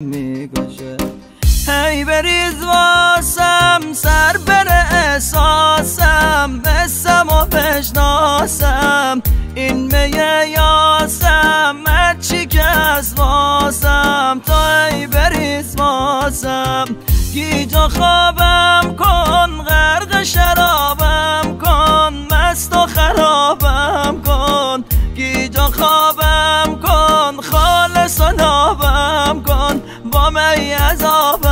میگشه هی بریز واسم سر بره احساسم بسم و بشناسم این میه یاسم هرچی که از واسم تا هی بریز واسم گیجا خوابم کن غرق شرابم کن مست و خرابم کن گیجا خوابم کن خالص و نابم کن با می عذابم